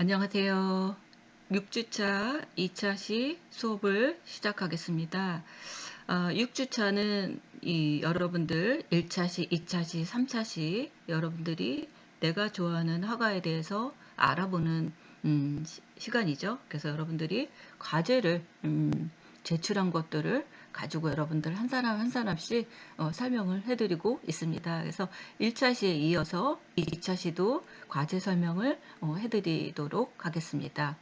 안녕하세요. 6주차 2차시 수업을 시작하겠습니다. 6주차는 여러분들 1차시, 2차시, 3차시 여러분들이 내가 좋아하는 화가에 대해서 알아보는 시간이죠. 그래서 여러분들이 과제를 제출한 것들을 가지고 여러분들 한 사람 한 사람씩 설명을 해드리고 있습니다. 그래서 1차시에 이어서 2차시도 과제 설명을 해드리도록 하겠습니다.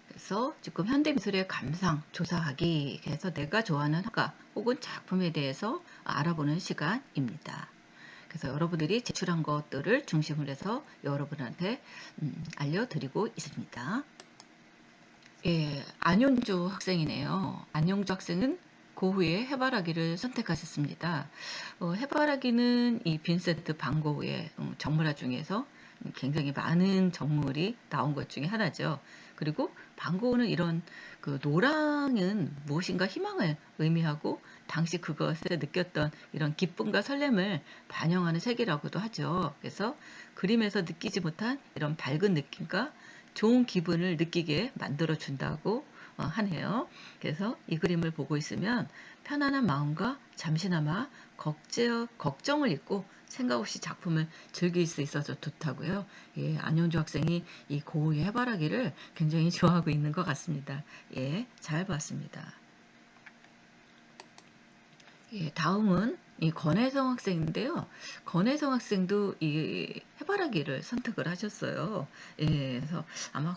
그래서 지금 현대미술의 감상 조사하기, 그래서 내가 좋아하는 화가 혹은 작품에 대해서 알아보는 시간입니다. 그래서 여러분들이 제출한 것들을 중심으로 해서 여러분한테 알려드리고 있습니다. 예, 안용주 학생이네요. 안용주 학생은 고흐의 해바라기를 선택하셨습니다. 해바라기는 이 빈센트 반 고흐의 정물화 중에서 굉장히 많은 정물이 나온 것 중에 하나죠. 그리고 반 고흐는 이런 그 노랑은 무엇인가 희망을 의미하고 당시 그것에 느꼈던 이런 기쁨과 설렘을 반영하는 색이라고도 하죠. 그래서 그림에서 느끼지 못한 이런 밝은 느낌과 좋은 기분을 느끼게 만들어 준다고 하네요. 그래서 이 그림을 보고 있으면 편안한 마음과 잠시나마 걱정을 잊고 생각 없이 작품을 즐길 수 있어서 좋다고요. 예, 안용주 학생이 이 고흐의 해바라기를 굉장히 좋아하고 있는 것 같습니다. 예, 잘 봤습니다. 예, 다음은 이 권혜성 학생인데요. 권혜성 학생도 이 해바라기를 선택을 하셨어요. 예, 그래서 아마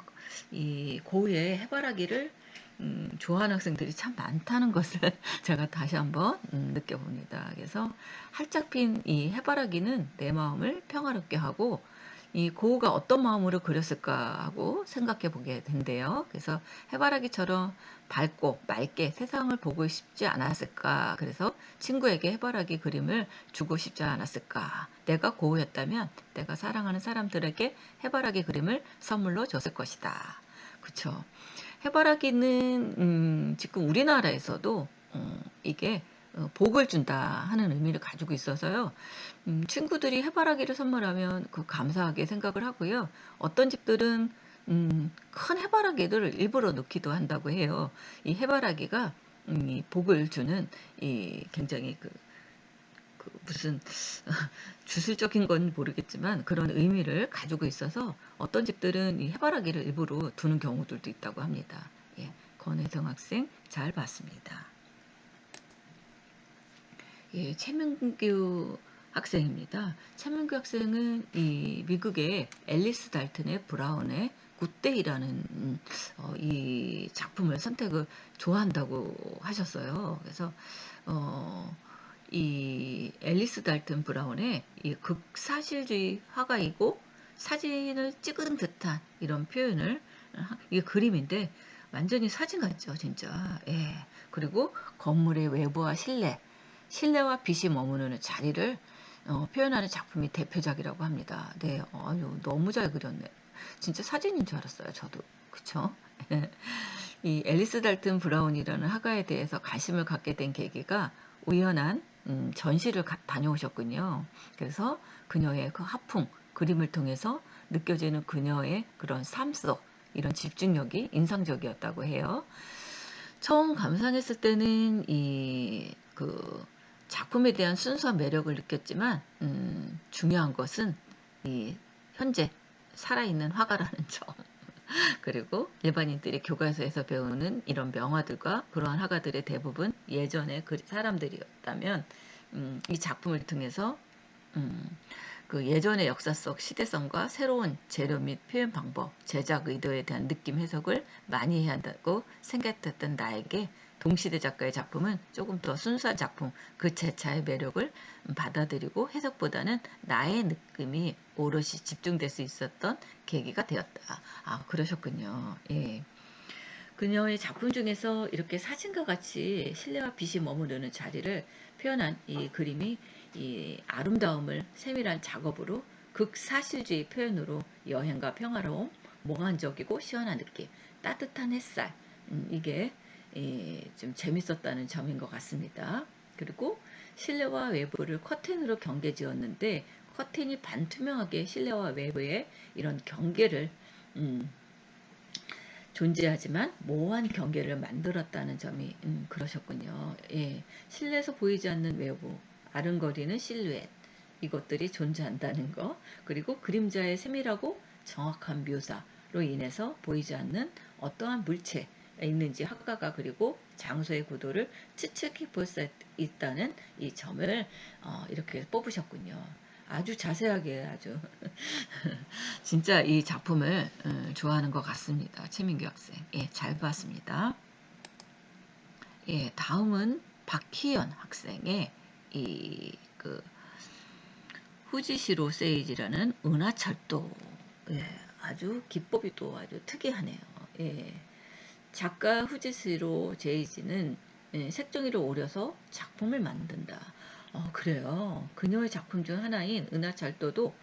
이 고흐의 해바라기를 좋아하는 학생들이 참 많다는 것을 제가 다시 한번 느껴봅니다. 그래서 활짝 핀 이 해바라기는 내 마음을 평화롭게 하고 이 고흐가 어떤 마음으로 그렸을까 하고 생각해 보게 된대요. 그래서 해바라기처럼 밝고 맑게 세상을 보고 싶지 않았을까. 그래서 친구에게 해바라기 그림을 주고 싶지 않았을까. 내가 고흐였다면 내가 사랑하는 사람들에게 해바라기 그림을 선물로 줬을 것이다. 그쵸. 해바라기는 지금 우리나라에서도 이게 복을 준다 하는 의미를 가지고 있어서요. 친구들이 해바라기를 선물하면 그 감사하게 생각을 하고요. 어떤 집들은 큰 해바라기를 일부러 놓기도 한다고 해요. 이 해바라기가 이 복을 주는 이 굉장히 그 무슨 주술적인 건 모르겠지만 그런 의미를 가지고 있어서 어떤 집들은 이 해바라기를 일부러 두는 경우들도 있다고 합니다. 예, 권혜성 학생 잘 봤습니다. 예, 최민규 학생입니다. 최민규 학생은 이 미국의 앨리스 달튼의 브라운의 굿데이라는 이 작품을 선택을 좋아한다고 하셨어요. 그래서 이 앨리스 달튼 브라운의 이 극사실주의 화가이고 사진을 찍은 듯한 이런 표현을 이게 그림인데 완전히 사진 같죠, 진짜. 예. 그리고 건물의 외부와 실내와 빛이 머무르는 자리를 표현하는 작품이 대표작이라고 합니다. 네, 아유, 너무 잘 그렸네. 진짜 사진인 줄 알았어요, 저도. 그쵸? 이 앨리스 달튼 브라운이라는 화가에 대해서 관심을 갖게 된 계기가 우연한 전시를 다녀오셨군요. 그래서 그녀의 그 화풍, 그림을 통해서 느껴지는 그녀의 그런 삶 속 이런 집중력이 인상적이었다고 해요. 처음 감상했을 때는 이 그 작품에 대한 순수한 매력을 느꼈지만 중요한 것은 이 현재 살아있는 화가라는 점. 그리고 일반인들이 교과서에서 배우는 이런 명화들과 그러한 화가들의 대부분 예전의 그 사람들이었다면 이 작품을 통해서 그 예전의 역사 속 시대성과 새로운 재료 및 표현 방법, 제작 의도에 대한 느낌 해석을 많이 해야 한다고 생각했던 나에게 동시대 작가의 작품은 조금 더 순수한 작품, 그 제차의 매력을 받아들이고 해석보다는 나의 느낌이 오롯이 집중될 수 있었던 계기가 되었다. 아, 그러셨군요. 예. 그녀의 작품 중에서 이렇게 사진과 같이 실내와 빛이 머무르는 자리를 표현한 이 그림이 이 아름다움을 세밀한 작업으로 극사실주의 표현으로 여행과 평화로움, 몽환적이고 시원한 느낌, 따뜻한 햇살, 이게 좀 재밌었다는 점인 것 같습니다. 그리고 실내와 외부를 커튼으로 경계 지었는데 커튼이 반투명하게 실내와 외부의 이런 경계를 존재하지만 모호한 경계를 만들었다는 점이 그러셨군요. 예, 실내에서 보이지 않는 외부, 아른거리는 실루엣 이것들이 존재한다는 거, 그리고 그림자의 세밀하고 정확한 묘사로 인해서 보이지 않는 어떠한 물체가 있는지 학가가 그리고 장소의 구도를 추측해 볼 수 있다는 이 점을 이렇게 뽑으셨군요. 아주 자세하게 아주 진짜 이 작품을 좋아하는 것 같습니다. 최민규 학생. 예, 잘 봤습니다. 예, 다음은 박희연 학생의 그 후지시로 세이지라는 은하철도. 예, 아주 기법이 또 아주 특이하네요. 예, 작가 후지시로 세이지는 색종이를 오려서 작품을 만든다. 그래요. 그녀의 작품 중 하나인 은하철도도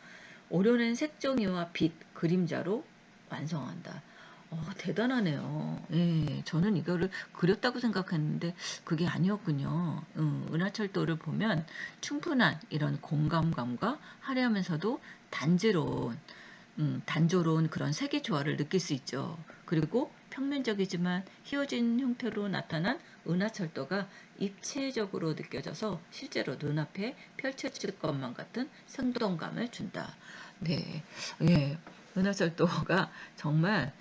오려낸 색종이와 빛, 그림자로 완성한다. 대단하네요. 예, 저는 이거를 그렸다고 생각했는데 그게 아니었군요. 은하철도를 보면 충분한 이런 공감감과 화려하면서도 단조로운 그런 색의 조화를 느낄 수 있죠. 그리고 평면적이지만 휘어진 형태로 나타난 은하철도가 입체적으로 느껴져서 실제로 눈앞에 펼쳐질 것만 같은 생동감을 준다. 네, 예, 은하철도가 정말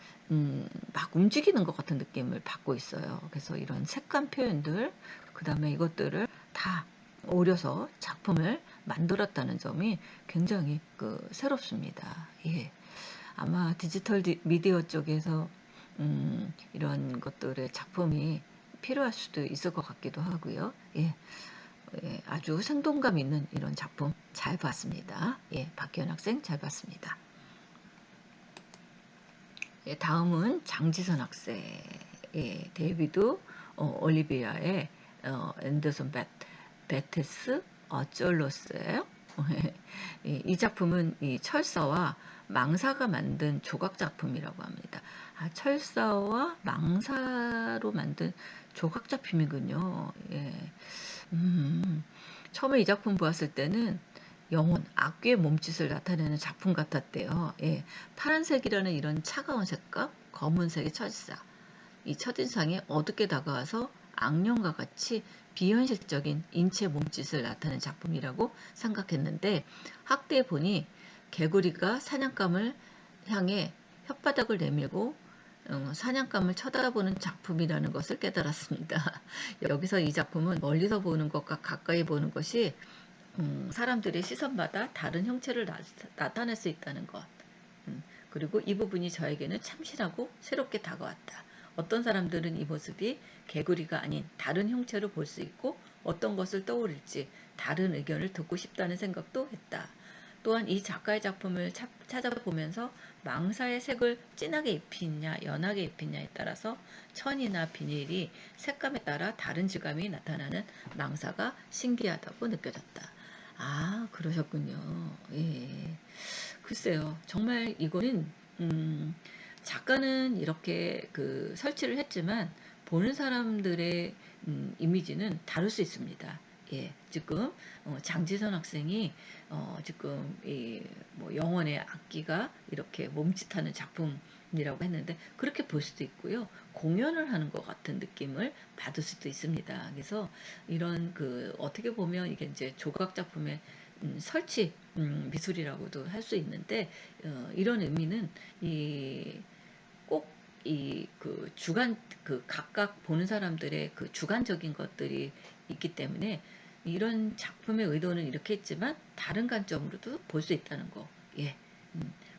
막 움직이는 것 같은 느낌을 받고 있어요. 그래서 이런 색감 표현들, 그 다음에 이것들을 다 오려서 작품을 만들었다는 점이 굉장히 새롭습니다. 예. 아마 디지털 미디어 쪽에서 이런 것들의 작품이 필요할 수도 있을 것 같기도 하고요. 예. 예, 아주 생동감 있는 이런 작품 잘 봤습니다. 예, 박기현 학생 잘 봤습니다. 예, 다음은 장지선 학생. 예, 데이비드 올리비아의 앤더슨 베테스 어쩔로스예요. 이 작품은 이 철사와 망사가 만든 조각 작품이라고 합니다. 철사와 망사로 만든 조각 작품이군요. 예. 처음에 이 작품 보았을 때는 영혼, 악귀의 몸짓을 나타내는 작품 같았대요. 예. 파란색이라는 이런 차가운 색감, 검은색의 철사. 이 첫인상에 어둡게 다가와서 악령과 같이 비현실적인 인체 몸짓을 나타내는 작품이라고 생각했는데 학대해 보니 개구리가 사냥감을 향해 혓바닥을 내밀고 사냥감을 쳐다보는 작품이라는 것을 깨달았습니다. 여기서 이 작품은 멀리서 보는 것과 가까이 보는 것이 사람들의 시선마다 다른 형체를 나타낼 수 있다는 것. 그리고 이 부분이 저에게는 참신하고 새롭게 다가왔다. 어떤 사람들은 이 모습이 개구리가 아닌 다른 형체로 볼 수 있고 어떤 것을 떠올릴지 다른 의견을 듣고 싶다는 생각도 했다. 또한 이 작가의 작품을 찾아보면서 망사의 색을 진하게 입히냐 연하게 입히냐에 따라서 천이나 비닐이 색감에 따라 다른 질감이 나타나는 망사가 신기하다고 느껴졌다. 아, 그러셨군요. 예. 글쎄요. 정말 이거는 작가는 이렇게 설치를 했지만 보는 사람들의 이미지는 다를 수 있습니다. 예, 지금 장지선 학생이 지금 뭐 영혼의 악기가 이렇게 몸짓하는 작품이라고 했는데 그렇게 볼 수도 있고요. 공연을 하는 것 같은 느낌을 받을 수도 있습니다. 그래서 이런 어떻게 보면 이게 이제 조각 작품의 설치 미술이라고도 할 수 있는데 이런 의미는 꼭 주관 각각 보는 사람들의 주관적인 것들이 있기 때문에 이런 작품의 의도는 이렇게 했지만 다른 관점으로도 볼 수 있다는 거. 예.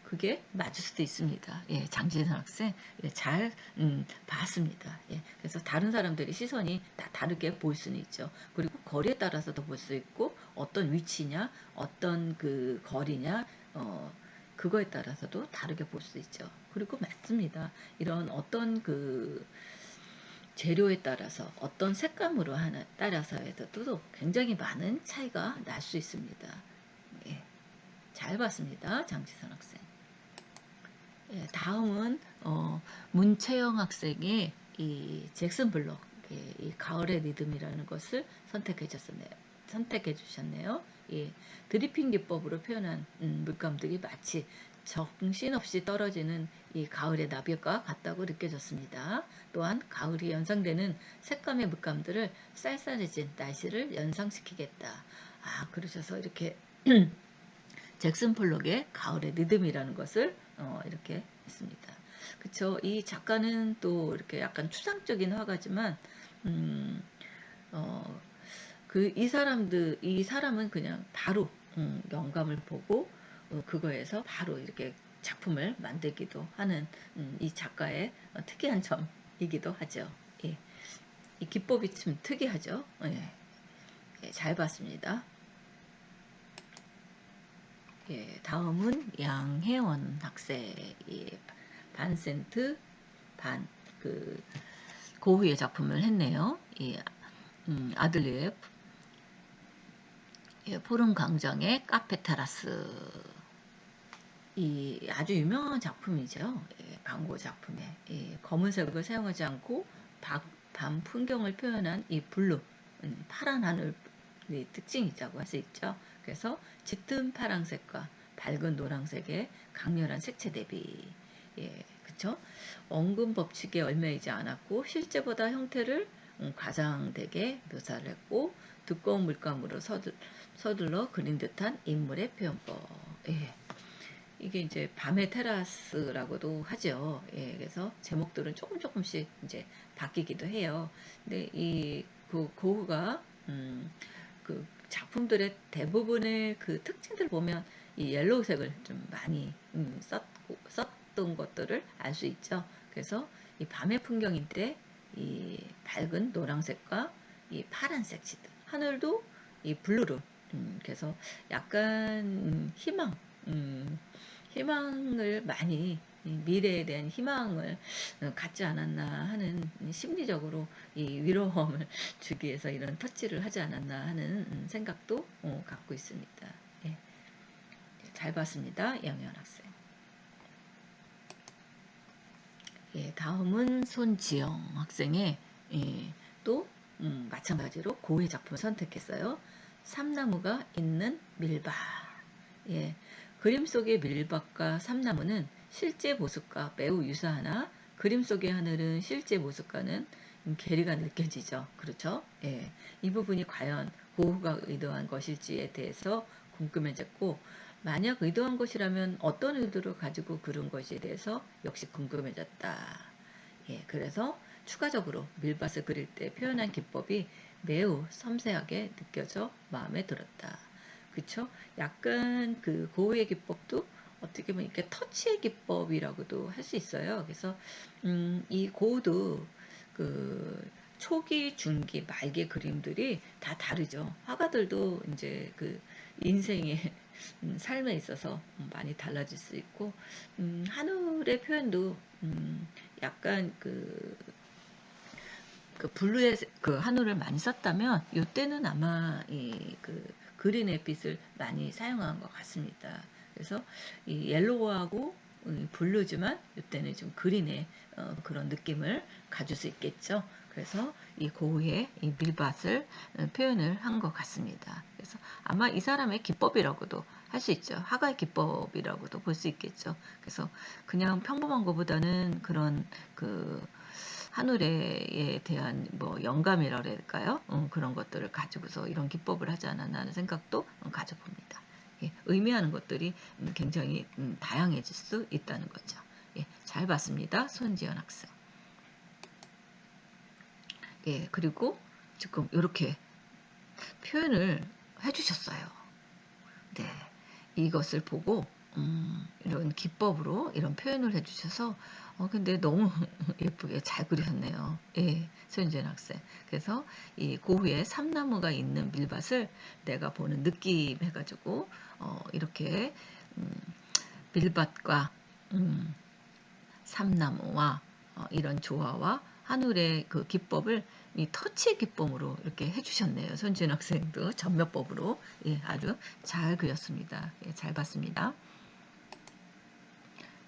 그게 맞을 수도 있습니다. 예, 장진선 학생 잘 봤습니다. 예, 그래서 다른 사람들의 시선이 다 다르게 보일 수는 있죠. 그리고 거리에 따라서도 볼 수 있고 어떤 위치냐, 어떤 거리냐, 그거에 따라서도 다르게 볼 수 있죠. 그리고 맞습니다. 이런 어떤 재료에 따라서 어떤 색감으로 하나 따라서에도 굉장히 많은 차이가 날 수 있습니다. 예, 잘 봤습니다. 장지선 학생. 예, 다음은 문채영 학생의 이 잭슨 블럭의 이 가을의 리듬이라는 것을 선택해 주셨네요. 예, 드리핑 기법으로 표현한 물감들이 마치 정신없이 떨어지는 이 가을의 나비과 같다고 느껴졌습니다. 또한 가을이 연상되는 색감의 물감들을 쌀쌀해진 날씨를 연상시키겠다. 그러셔서 이렇게 잭슨 폴록의 가을의 리듬이라는 것을 이렇게 했습니다. 그쵸? 이 작가는 또 이렇게 약간 추상적인 화가지만 이 사람은 그냥 바로 영감을 보고 그거에서 바로 이렇게 작품을 만들기도 하는 이 작가의 특이한 점이기도 하죠. 예. 이 기법이 좀 특이하죠. 예. 예, 잘 봤습니다. 예, 다음은 양혜원 학생, 예, 반센트 고흐의 작품을 했네요. 예, 아들리에 예, 푸른 광장의 카페 테라스. 이 아주 유명한 작품이죠. 예, 광고 작품에 검은색을 사용하지 않고 밤 풍경을 표현한 이 블루, 파란 하늘의 특징이라고 할 수 있죠. 그래서 짙은 파란색과 밝은 노란색의 강렬한 색채 대비. 예, 그쵸? 원금 법칙에 얽매이지 않았고 실제보다 형태를 과장되게 묘사를 했고 두꺼운 물감으로 서둘러 그린 듯한 인물의 표현법. 예. 이게 이제 밤의 테라스라고도 하죠. 예, 그래서 제목들은 조금씩 이제 바뀌기도 해요. 근데 고흐가 그 작품들의 대부분의 그 특징들 보면 이 옐로우색을 좀 많이 썼던 것들을 알 수 있죠. 그래서 이 밤의 풍경인데 이 밝은 노란색과 이 파란색 시드, 하늘도 이 블루로 그래서 약간 희망을 많이 미래에 대한 희망을 갖지 않았나 하는 심리적으로 이 위로함을 주기 위해서 이런 터치를 하지 않았나 하는 생각도 갖고 있습니다. 예. 잘 봤습니다. 양현 학생. 예, 다음은 손지영 학생의 또 마찬가지로 고흐의 작품을 선택했어요. 삼나무가 있는 밀밭. 예, 그림 속의 밀밭과 삼나무는 실제 모습과 매우 유사하나 그림 속의 하늘은 실제 모습과는 괴리가 느껴지죠. 그렇죠? 예, 이 부분이 과연 고흐가 의도한 것일지에 대해서 궁금해졌고 만약 의도한 것이라면 어떤 의도를 가지고 그런 것에 대해서 역시 궁금해졌다. 예, 그래서 추가적으로 밀밭을 그릴 때 표현한 기법이 매우 섬세하게 느껴져 마음에 들었다. 그쵸? 약간 그 고흐의 기법도 어떻게 보면 이렇게 터치의 기법이라고도 할 수 있어요. 그래서 이 고흐도 그 초기, 중기, 말기 그림들이 다 다르죠. 화가들도 이제 그 인생의 삶에 있어서 많이 달라질 수 있고 하늘의 표현도 약간 그 블루의 그 한우를 많이 썼다면 이때는 아마 그 그린의 빛을 많이 사용한 것 같습니다. 그래서 이 옐로우하고 블루지만 이때는 좀 그린의 그런 느낌을 가질 수 있겠죠. 그래서 이 고흐의 이 밀밭을 표현을 한 것 같습니다. 그래서 아마 이 사람의 기법이라고도 할 수 있죠. 화가의 기법이라고도 볼 수 있겠죠. 그래서 그냥 평범한 것보다는 그런 그 하늘에 대한 뭐 영감이라 그럴까요? 그런 것들을 가지고서 이런 기법을 하지 않았나 하는 생각도 가져봅니다. 예, 의미하는 것들이 굉장히 다양해질 수 있다는 거죠. 예, 잘 봤습니다. 손지연 학생. 예, 그리고 지금 이렇게 표현을 해주셨어요. 네, 이것을 보고 이런 기법으로 이런 표현을 해주셔서 근데 너무 예쁘게 잘 그리셨네요. 예, 손지연 학생. 그래서 이 고흐의 삼나무가 있는 밀밭을 내가 보는 느낌 해가지고 이렇게 밀밭과 삼나무와 이런 조화와 하늘의 그 기법을 이 터치의 기법으로 이렇게 해주셨네요. 손지은 학생도 전면법으로 예, 아주 잘 그렸습니다. 예, 잘 봤습니다.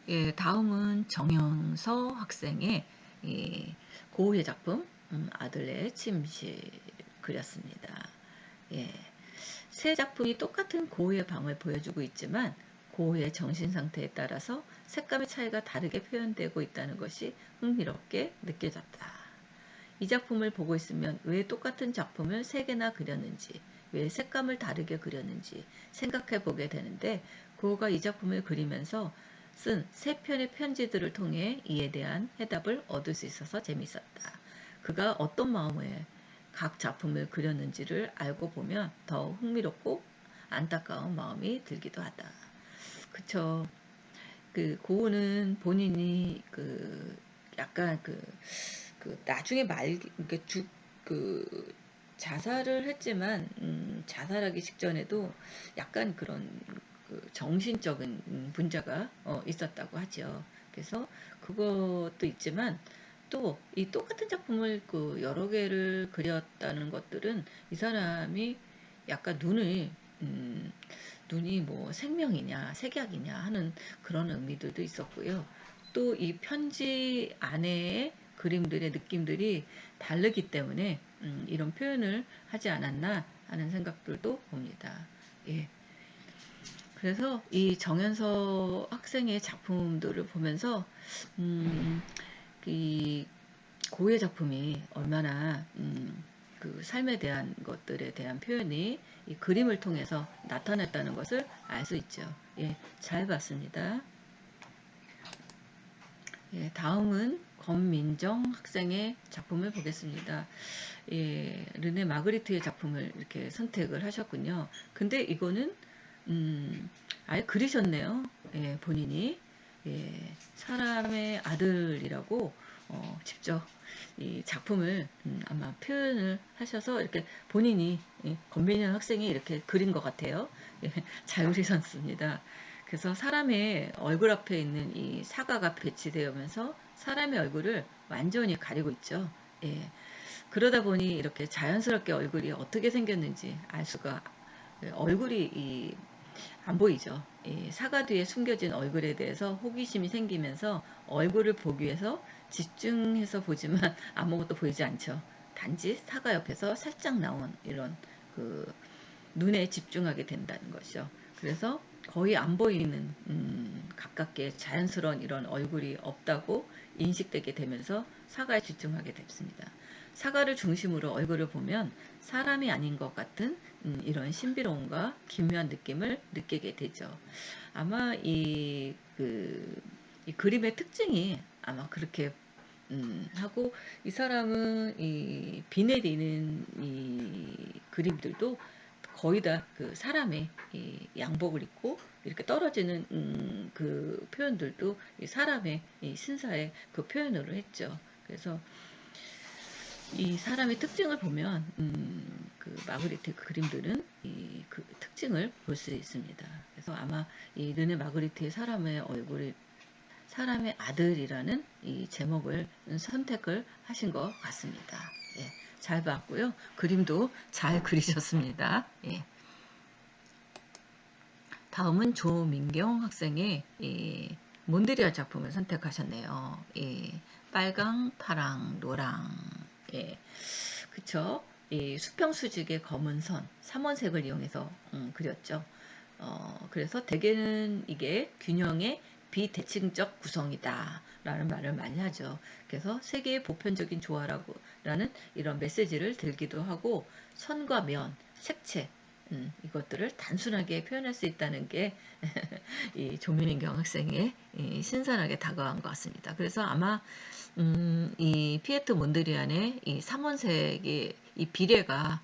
예, 다음은 정영서 학생의 고흐의 작품 아들의 침실 그렸습니다. 예, 세 작품이 똑같은 고흐의 방을 보여주고 있지만 고흐의 정신 상태에 따라서 색감의 차이가 다르게 표현되고 있다는 것이 흥미롭게 느껴졌다. 이 작품을 보고 있으면 왜 똑같은 작품을 세 개나 그렸는지, 왜 색감을 다르게 그렸는지 생각해 보게 되는데, 고흐가 이 작품을 그리면서 쓴 세 편의 편지들을 통해 이에 대한 해답을 얻을 수 있어서 재밌었다. 그가 어떤 마음에 각 작품을 그렸는지를 알고 보면 더 흥미롭고 안타까운 마음이 들기도 하다. 그쵸. 그 고흐는 본인이 그 약간 그 나중에 그 자살을 했지만 자살하기 직전에도 약간 그런 그 정신적인 문제가 있었다고 하죠. 그래서 그것도 있지만 또 이 똑같은 작품을 그 여러 개를 그렸다는 것들은 이 사람이 약간 눈이 뭐 생명이냐 색약이냐 하는 그런 의미들도 있었고요. 또 이 편지 안에의 그림들의 느낌들이 다르기 때문에 이런 표현을 하지 않았나 하는 생각들도 봅니다. 예. 그래서 이 정현석 학생의 작품들을 보면서 이 고유의 작품이 얼마나 그 삶에 대한 것들에 대한 표현이 이 그림을 통해서 나타났다는 것을 알 수 있죠. 예, 잘 봤습니다. 예, 다음은 권민정 학생의 작품을 보겠습니다. 예, 르네 마그리트의 작품을 이렇게 선택을 하셨군요. 근데 이거는 아예 그리셨네요. 예, 본인이 예, 사람의 아들이라고 직접 이 작품을 아마 표현을 하셔서 이렇게 본인이 권민현 학생이 이렇게 그린 것 같아요. 예, 잘 그리셨습니다. 그래서 사람의 얼굴 앞에 있는 이 사과가 배치되면서 사람의 얼굴을 완전히 가리고 있죠. 예, 그러다 보니 이렇게 자연스럽게 얼굴이 어떻게 생겼는지 알 수가 얼굴이 안 보이죠. 이 사과 뒤에 숨겨진 얼굴에 대해서 호기심이 생기면서 얼굴을 보기 위해서 집중해서 보지만 아무것도 보이지 않죠. 단지 사과 옆에서 살짝 나온 이런 그 눈에 집중하게 된다는 것이죠. 그래서 거의 안 보이는 가깝게 자연스러운 이런 얼굴이 없다고 인식되게 되면서 사과에 집중하게 됐습니다. 사과를 중심으로 얼굴을 보면 사람이 아닌 것 같은 이런 신비로움과 기묘한 느낌을 느끼게 되죠. 아마 이 그림의 특징이 아마 그렇게 하고 이 사람은 이 비 내리는 이 그림들도 거의 다 그 사람의 이 양복을 입고 이렇게 떨어지는 그 표현들도 이 사람의 이 신사의 그 표현으로 했죠. 그래서 이 사람의 특징을 보면 그 마그리트 그림들은 이 그 특징을 볼 수 있습니다. 그래서 아마 이 르네 마그리트의 사람의 얼굴이 사람의 아들이라는 이 제목을 선택을 하신 것 같습니다. 예, 잘 봤고요. 그림도 잘 그리셨습니다. 예. 다음은 조민경 학생의 이 몬드리안 작품을 선택하셨네요. 이 빨강, 파랑, 노랑. 예, 그쵸? 이 수평수직의 검은 선, 삼원색을 이용해서 그렸죠. 그래서 대개는 이게 균형의 비대칭적 구성이다 라는 말을 많이 하죠. 그래서 세계의 보편적인 조화라고 라는 이런 메시지를 들기도 하고 선과 면, 색채 이것들을 단순하게 표현할 수 있다는 게 이 조민경 학생의 이 신선하게 다가간 것 같습니다. 그래서 아마 이 피에트 몬드리안의 이 삼원색의 이 비례가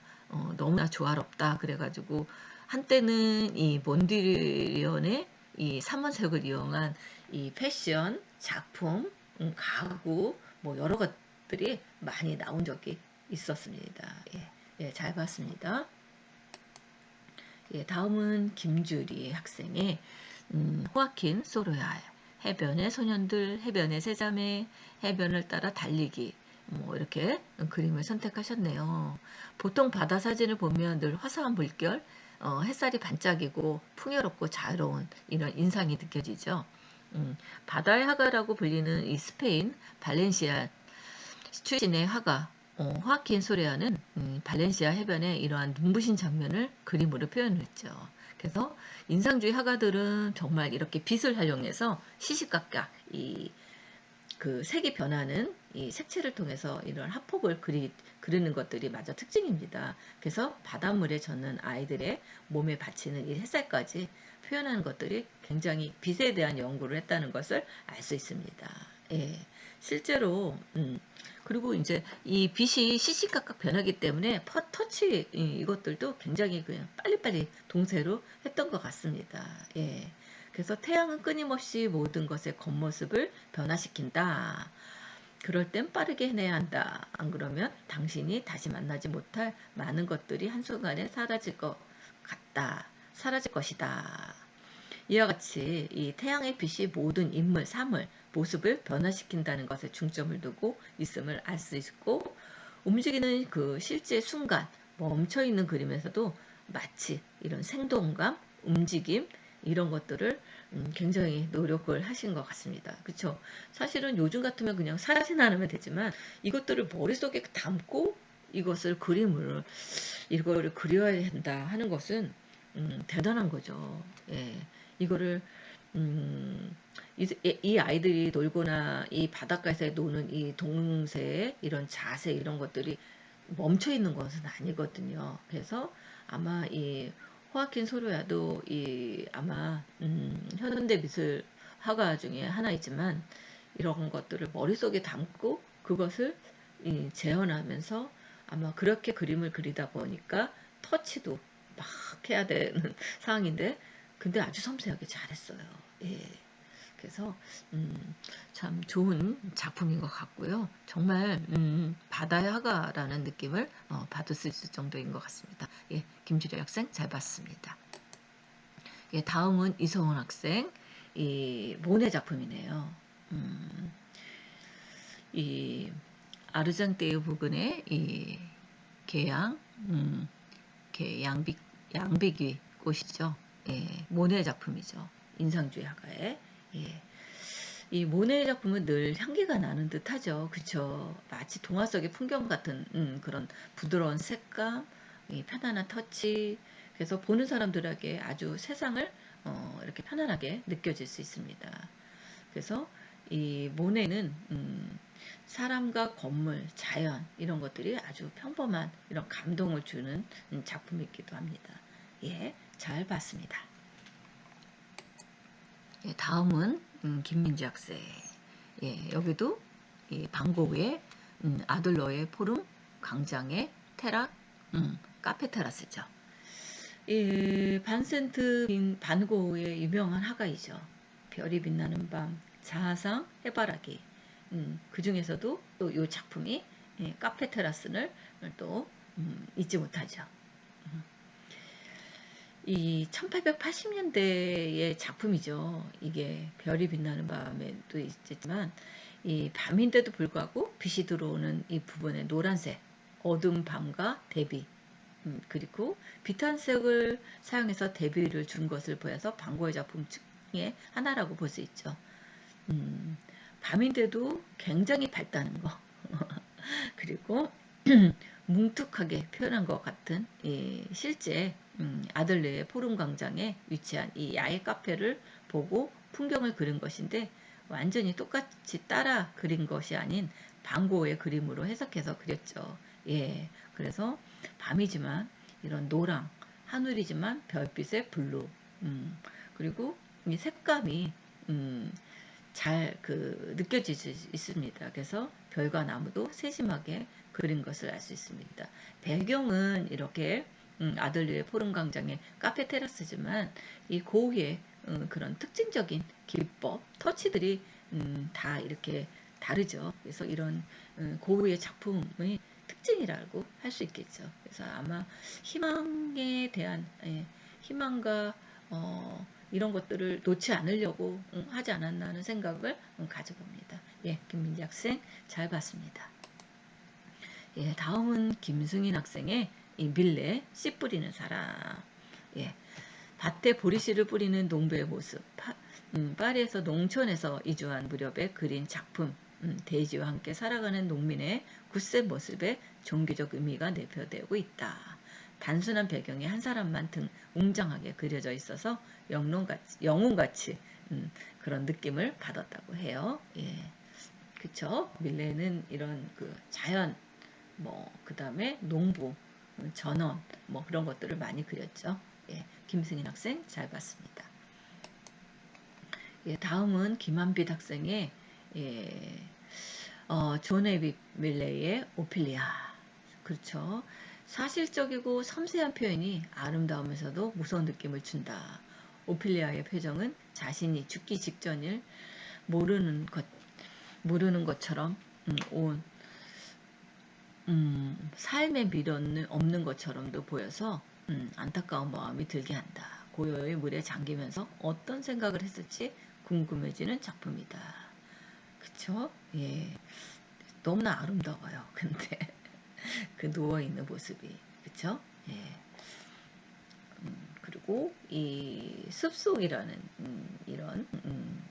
너무나 조화롭다 그래가지고 한때는 이 몬드리안의 이 삼원색을 이용한 이 패션, 작품, 가구 뭐 여러 것들이 많이 나온 적이 있었습니다. 예, 예, 잘 봤습니다. 예, 다음은 김주리 학생의 호아킨 소로얄, 해변의 소년들, 해변의 새자매, 해변을 따라 달리기 뭐 이렇게 그림을 선택하셨네요. 보통 바다 사진을 보면 늘 화사한 물결, 햇살이 반짝이고 풍요롭고 자유로운 이런 인상이 느껴지죠. 바다의 화가라고 불리는 이 스페인 발렌시아 출신의 화가 호아킨 소레아는 발렌시아 해변의 이러한 눈부신 장면을 그림으로 표현했죠. 그래서 인상주의 화가들은 정말 이렇게 빛을 활용해서 시시각각 그 색이 변하는 이 색채를 통해서 이런 화폭을 그리는 것들이 마저 특징입니다. 그래서 바닷물에 젖는 아이들의 몸에 받치는 이 햇살까지 표현하는 것들이 굉장히 빛에 대한 연구를 했다는 것을 알 수 있습니다. 예, 실제로 그리고 이제 이 빛이 시시각각 변하기 때문에 터치 이것들도 굉장히 그냥 빨리빨리 동세로 했던 것 같습니다. 예. 그래서 태양은 끊임없이 모든 것의 겉모습을 변화시킨다. 그럴 땐 빠르게 해내야 한다. 안 그러면 당신이 다시 만나지 못할 많은 것들이 한순간에 사라질 것 같다. 사라질 것이다. 이와 같이 이 태양의 빛이 모든 인물, 사물, 모습을 변화시킨다는 것에 중점을 두고 있음을 알 수 있고, 움직이는 그 실제 순간 멈춰있는 그림에서도 마치 이런 생동감, 움직임 이런 것들을 굉장히 노력을 하신 것 같습니다. 그렇죠? 사실은 요즘 같으면 그냥 사진 안 하면 되지만 이것들을 머릿속에 담고 이것을 그림을 이거를 그려야 한다 하는 것은 대단한 거죠. 예. 이거를 이 아이들이 놀거나 이 바닷가에서 노는 이 동새의 이런 자세 이런 것들이 멈춰 있는 것은 아니거든요. 그래서 아마 이 호아킨 소로야도 아마 현대 미술 화가 중에 하나이지만 이런 것들을 머릿속에 담고 그것을 재현하면서 아마 그렇게 그림을 그리다 보니까 터치도 막 해야 되는 상황인데 근데 아주 섬세하게 잘했어요. 예. 그래서 참 좋은 작품인 것 같고요. 정말 바다의 화가라는 느낌을 받을 수 있을 정도인 것 같습니다. 예, 김주려 학생 잘 봤습니다. 예, 다음은 이성훈 학생 이 모네 작품이네요. 이 아르장떼의 부근의 이 양비귀 꽃이죠. 예, 모네 작품이죠. 인상주의 화가의. 예. 이 모네 작품은 늘 향기가 나는 듯 하죠. 그쵸? 마치 동화 속의 풍경 같은 그런 부드러운 색감, 편안한 터치. 그래서 보는 사람들에게 아주 세상을 이렇게 편안하게 느껴질 수 있습니다. 그래서 이 모네는 사람과 건물, 자연 이런 것들이 아주 평범한 이런 감동을 주는 작품이기도 합니다. 예, 잘 봤습니다. 예, 다음은 김민지 학생. 예, 여기도 이 방고우의 아들러의 포rum 광장의 테라 카페 테라스죠. 이 반센트 반고우의 유명한 화가이죠. 별이 빛나는 밤, 자하상, 해바라기. 그 중에서도 또 이 작품이 카페 테라스를 또 잊지 못하죠. 이 1880년대의 작품이죠. 이게 별이 빛나는 밤에도 있지만 이 밤인데도 불구하고 빛이 들어오는 이 부분의 노란색, 어두운 밤과 대비 그리고 비탄색을 사용해서 대비를 준 것을 보여서 방고의 작품 중에 하나라고 볼 수 있죠. 밤인데도 굉장히 밝다는 거 그리고 뭉툭하게 표현한 것 같은 실제 아들레의 포rum 광장에 위치한 이 야외 카페를 보고 풍경을 그린 것인데 완전히 똑같이 따라 그린 것이 아닌 방고의 그림으로 해석해서 그렸죠. 예, 그래서 밤이지만 이런 노랑, 하늘이지만 별빛의 블루, 그리고 이 색감이 잘 느껴질 수 있습니다. 그래서 별과 나무도 세심하게 그린 것을 알 수 있습니다. 배경은 이렇게 아들리의 포rum 광장의 카페 테라스지만 이 고흐의 그런 특징적인 기법, 터치들이 다 이렇게 다르죠. 그래서 이런 고흐의 작품의 특징이라고 할 수 있겠죠. 그래서 아마 희망에 대한 희망과 이런 것들을 놓지 않으려고 하지 않았나 하는 생각을 가져봅니다. 예, 김민지 학생 잘 봤습니다. 예, 다음은 김승인 학생의 이 밀레 씨 뿌리는 사람. 예, 밭에 보리씨를 뿌리는 농부의 모습. 파리에서 농촌에서 이주한 무렵에 그린 작품. 대지와 함께 살아가는 농민의 굳센 모습에 종교적 의미가 내포되고 있다. 단순한 배경에 한 사람만 웅장하게 그려져 있어서 영웅같이 그런 느낌을 받았다고 해요. 예, 그쵸? 밀레는 이런 그 자연, 그 다음에 농부, 전원, 그런 것들을 많이 그렸죠. 예, 김승인 학생 잘 봤습니다. 예, 다음은 김한빛 학생의 존 에비 밀레이의 오피리아. 그렇죠. 사실적이고 섬세한 표현이 아름다우면서도 무서운 느낌을 준다. 오피리아의 표정은 자신이 죽기 직전을 모르는 것처럼 삶에 미련은 없는 것처럼도 보여서 안타까운 마음이 들게 한다. 고요의 물에 잠기면서 어떤 생각을 했을지 궁금해지는 작품이다. 그쵸? 예. 너무나 아름다워요. 근데 그 누워있는 모습이. 그쵸? 예. 그리고 이 숲속이라는 이런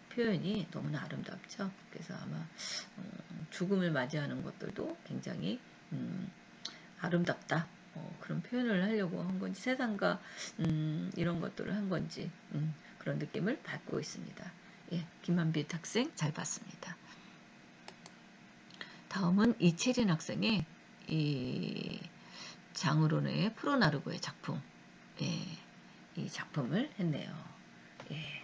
표현이 너무나 아름답죠. 그래서 아마 죽음을 맞이하는 것들도 굉장히 아름답다. 그런 표현을 하려고 한 건지 세상과 이런 것들을 한 건지 그런 느낌을 받고 있습니다. 예, 김한빛 학생 잘 봤습니다. 다음은 이채린 학생의 이 장으로의 프로나르고의 작품, 예, 이 작품을 했네요. 예,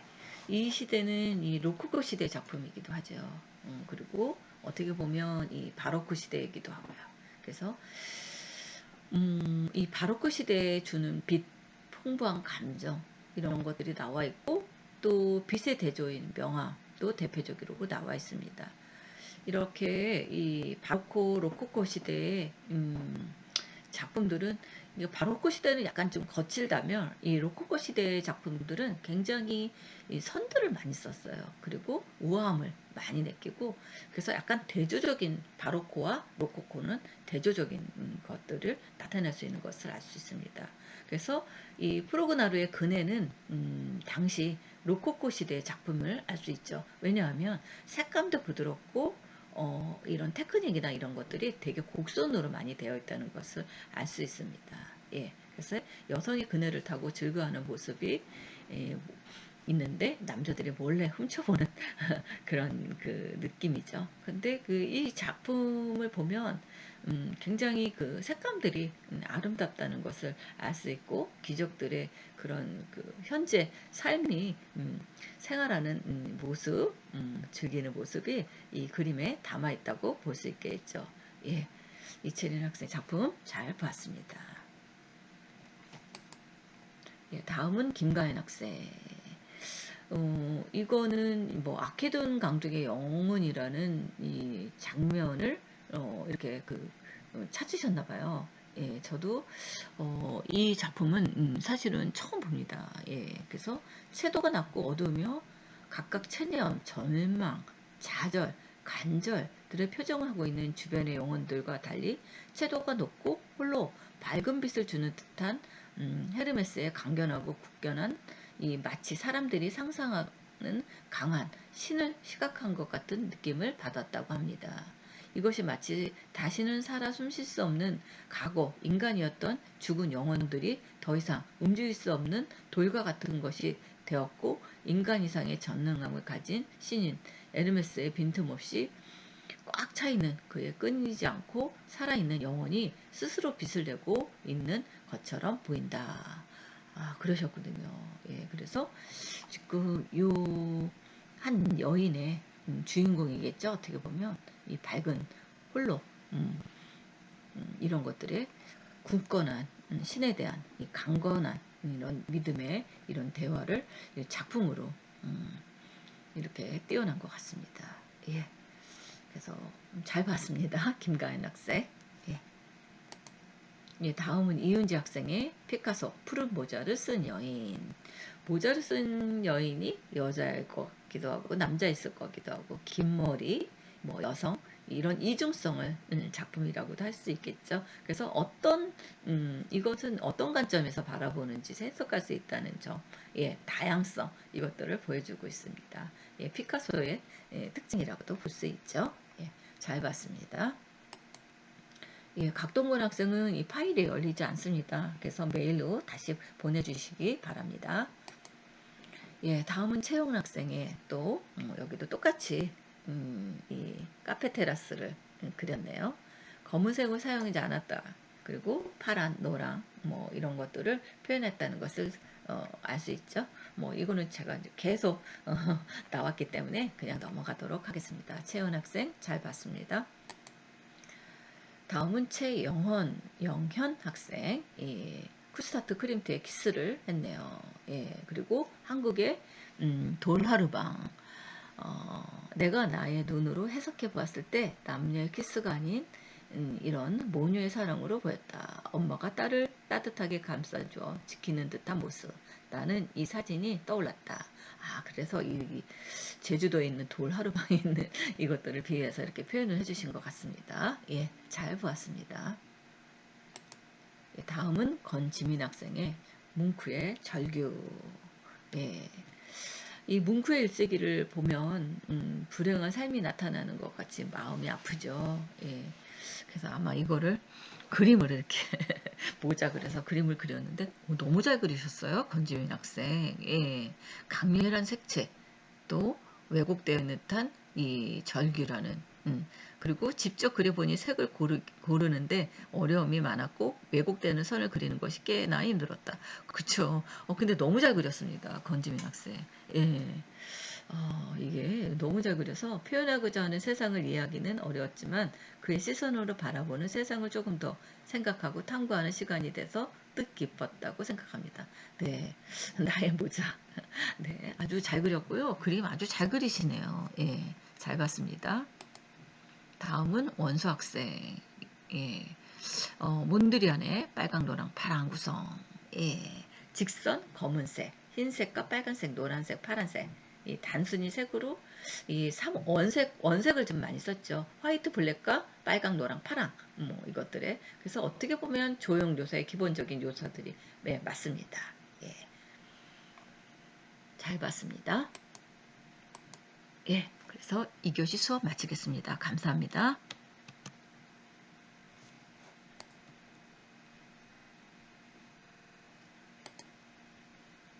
이 시대는 이 로코코 시대 작품이기도 하죠. 그리고 어떻게 보면 이 바로크 시대이기도 하고요. 그래서 이 바로크 시대에 주는 빛, 풍부한 감정 이런 것들이 나와 있고 또 빛의 대조인 명화도 대표적으로 나와 있습니다. 이렇게 이 바로코 로코코 시대의 작품들은 바로코 시대는 약간 좀 거칠다면 이 로코코 시대의 작품들은 굉장히 이 선들을 많이 썼어요. 그리고 우아함을 많이 느끼고 그래서 약간 대조적인 바로코와 로코코는 대조적인 것들을 나타낼 수 있는 것을 알 수 있습니다. 그래서 이 프로그나루의 그네는 당시 로코코 시대의 작품을 알 수 있죠. 왜냐하면 색감도 부드럽고 이런 테크닉이나 이런 것들이 되게 곡선으로 많이 되어 있다는 것을 알 수 있습니다. 예, 그래서 여성이 그네를 타고 즐거워하는 모습이 있는데 남자들이 몰래 훔쳐보는 그런 그 느낌이죠. 근데 이 작품을 보면 굉장히 그 색감들이 아름답다는 것을 알 수 있고 귀족들의 그런 그 현재 삶이 생활하는 모습, 즐기는 모습이 이 그림에 담아 있다고 볼 수 있겠죠. 예, 이채린 학생 작품 잘 봤습니다. 예, 다음은 김가연 학생. 이거는 아케돈 강둑의 영혼이라는 이 장면을 이렇게 찾으셨나 봐요. 예, 저도 이 작품은 사실은 처음 봅니다. 예, 그래서 채도가 낮고 어두우며 각각 체념, 절망, 좌절, 간절들의 표정을 하고 있는 주변의 영혼들과 달리 채도가 높고 홀로 밝은 빛을 주는 듯한 헤르메스의 강견하고 굳건한 이 마치 사람들이 상상하는 강한 신을 시각한 것 같은 느낌을 받았다고 합니다. 이것이 마치 다시는 살아 숨쉴 수 없는 과거 인간이었던 죽은 영혼들이 더 이상 움직일 수 없는 돌과 같은 것이 되었고 인간 이상의 전능함을 가진 신인 에르메스의 빈틈없이 꽉 차있는 그의 끊이지 않고 살아있는 영혼이 스스로 빛을 내고 있는 것처럼 보인다. 그러셨거든요. 예, 그래서 지금 요 한 여인의 주인공이겠죠. 어떻게 보면 이 밝은 홀로 이런 것들의 굳건한 신에 대한 이 강건한 이런 믿음의 이런 대화를 작품으로 이렇게 띄어난 것 같습니다. 예, 그래서 잘 봤습니다. 김가연 학생. 예. 예, 다음은 이은지 학생의 피카소 푸른 모자를 쓴 여인. 모자를 쓴 여인이 여자일 것 같기도 하고 남자일 것 같기도 하고 긴 머리, 여성 이런 이중성을 작품이라고도 할 수 있겠죠. 그래서 이것은 어떤 관점에서 바라보는지 해석할 수 있다는 점, 예, 다양성 이것들을 보여주고 있습니다. 예, 피카소의 특징이라고도 볼 수 있죠. 예. 잘 봤습니다. 예, 각동근 학생은 이 파일이 열리지 않습니다. 그래서 메일로 다시 보내주시기 바랍니다. 예, 다음은 채용 학생의 또 여기도 똑같이 이 카페 테라스를 그렸네요. 검은색을 사용하지 않았다. 그리고 파란, 노랑 뭐 이런 것들을 표현했다는 것을 알 수 있죠. 뭐 이거는 제가 이제 계속 나왔기 때문에 그냥 넘어가도록 하겠습니다. 채연 학생 잘 봤습니다. 다음은 영현 학생. 예, 쿠스타트 크림트에 키스를 했네요. 예, 그리고 한국의 돌하루방. 내가 나의 눈으로 해석해 보았을 때 남녀의 키스가 아닌 이런 모녀의 사랑으로 보였다. 엄마가 딸을 따뜻하게 감싸줘 지키는 듯한 모습. 나는 이 사진이 떠올랐다. 그래서 이 제주도에 있는 돌하루방에 있는 이것들을 비해서 이렇게 표현을 해주신 것 같습니다. 예, 잘 보았습니다. 예, 다음은 건지민 학생의 뭉크의 절규. 예, 이 뭉크의 일세기를 보면 불행한 삶이 나타나는 것 같이 마음이 아프죠. 예, 그래서 아마 이거를 그림을 이렇게 모작을 해서 그림을 그렸는데 너무 잘 그리셨어요. 건지민 학생. 예, 강렬한 색채 또 왜곡되어 있는 듯한 이 절규라는 그리고 직접 그려보니 색을 고르는데 어려움이 많았고 왜곡되는 선을 그리는 것이 꽤나 힘들었다. 그쵸? 근데 너무 잘 그렸습니다. 건지민 학생. 예. 이게 너무 잘 그려서 표현하고자 하는 세상을 이해하기는 어려웠지만 그의 시선으로 바라보는 세상을 조금 더 생각하고 탐구하는 시간이 돼서 뜻깊었다고 생각합니다. 네, 나의 모자. 네, 아주 잘 그렸고요. 그림 아주 잘 그리시네요. 예, 잘 봤습니다. 다음은 원수 학생. 예, 몬드리안의 빨강, 노랑, 파랑 구성. 예, 직선, 검은색, 흰색과 빨간색, 노란색, 파란색. 이 단순히 색으로 이 원색을 좀 많이 썼죠. 화이트 블랙과 빨강, 노랑, 파랑 뭐 이것들에 그래서 어떻게 보면 조형 요소의 기본적인 요소들이 네, 맞습니다. 예, 잘 봤습니다. 예, 그래서 2교시 수업 마치겠습니다. 감사합니다.